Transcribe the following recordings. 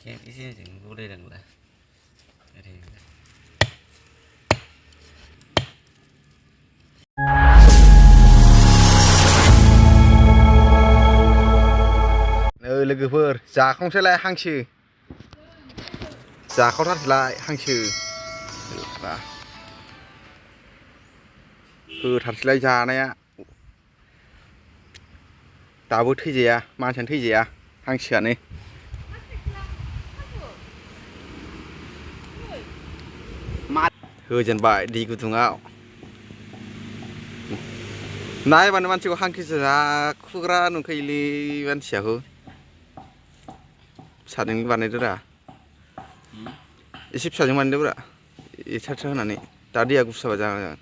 Cái gì vô đây đừng là thì लोगोफोर जाखांसै लाय हांसो जाखावथारसैलाय हांसो होथारसैलाय जानाया दाबो थैजाया मानसियानो थैजाया हांसोआनो होजेनबाय दै गुदुङाव नायबानो मानसिखौ हांसो जाखुग्रा नुखायोलै मानसियाखौ फिसाजों बानायदोरा एसे फिसाजों बानायदोब्रा एसे थ्रा होनानै दा दैया गुसु जाबा जागोन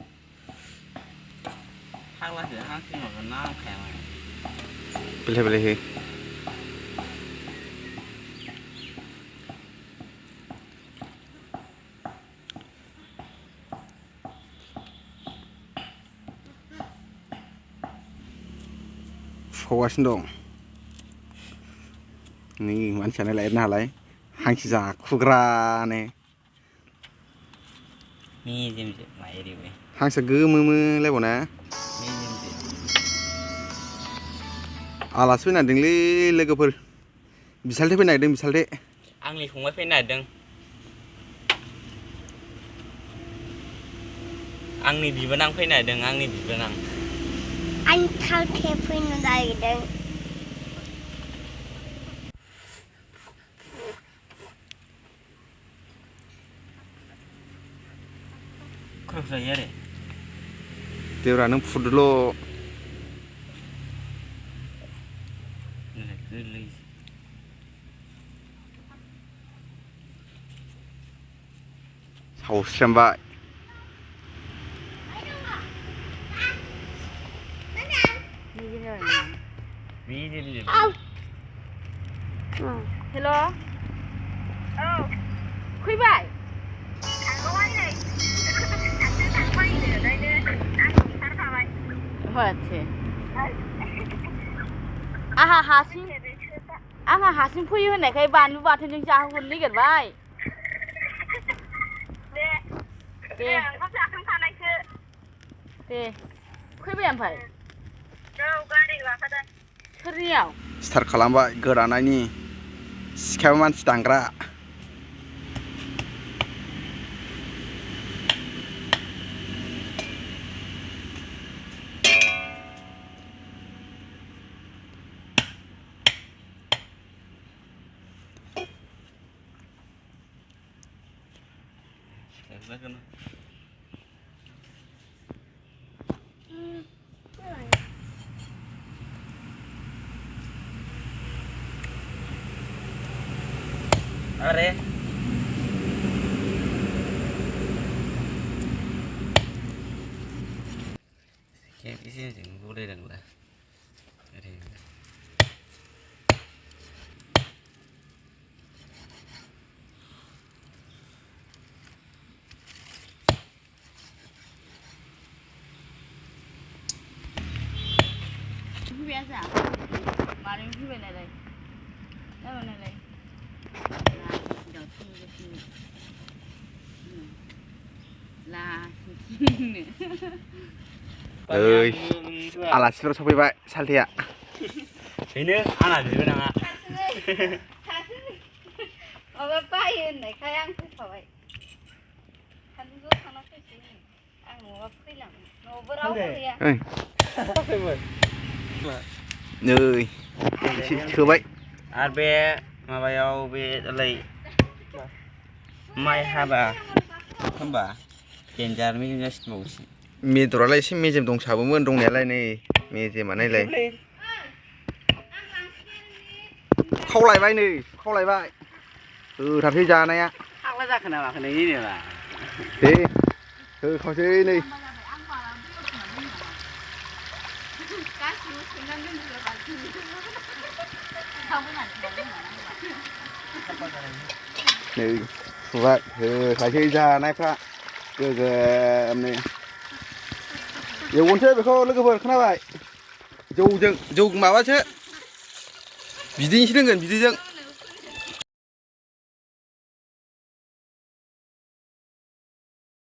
हांलासो हांसो माबा नांखाया बेले बेले हो सौगासिनो दं नै मानसियानो लायनो हालाय हांसो जाखुग्रानो मेजेमजोब माइरिबो हांसो गोमोलायबावना आलासि फैनो नागिरदोंलै लोगोफोर बिसालथे फैनो नागिरदों बिसालथे आंनि फंबाय फैनो नागिरदों आंनि बिबोनां फैनो नागिरदों आंनि बिबोनां आं थालथे फैनो नागिरदों खरस जायो आरो देब्रा नों फुदोल' गोरलै सावस्रेमबाय मेजेमजोब हेल' औ फैबाय माथो आंहा हारसिं फैयो होननायखाय बानलु बाथोनजों जाहोहरनो नागिरबाय दे ओंखाम जाखांखानायसो दे फैबाय ओमफ्राय औ गारि गाखोदों सोरनियाव स्टार्ट खालामबाय गोदानायनि सिखायाबो मानसि दांग्रा अरे cái gì vô đây đừng là thì फैबाय आजा मारै फैबाय नालाय नालाय ओइ आलासिफोर सफैबाय सालथेया बेनो आंना बिबोनाङा माबा बायो होननायखाय आं फैफाबाय सानदुं ज' थांना फैसै आं न'आव फैलाङो न'आवबो रावबो गैया नै सोबाय आरो बे माबायाव बे दालाय माइ हाबा होनबा देन्जार मेजेम जासिनबावोसो बेदरालाय एसे मेजेम दंसाबोमोन दंनायालाय नै मेजेमा नायलाय खावलायबाय नै खावलायबाय होथारसै जानाया फाग्ला जाखो ना माखो नोंनि जेनेबा दे होखावसै नै नै सुबाय होखासै जानायफ्रा गोगोमनो एवनोसै बेखौ लोगोफोर खोनाबाय जौजों जौ माबासो बिदैसो लोंगोन बिदैजों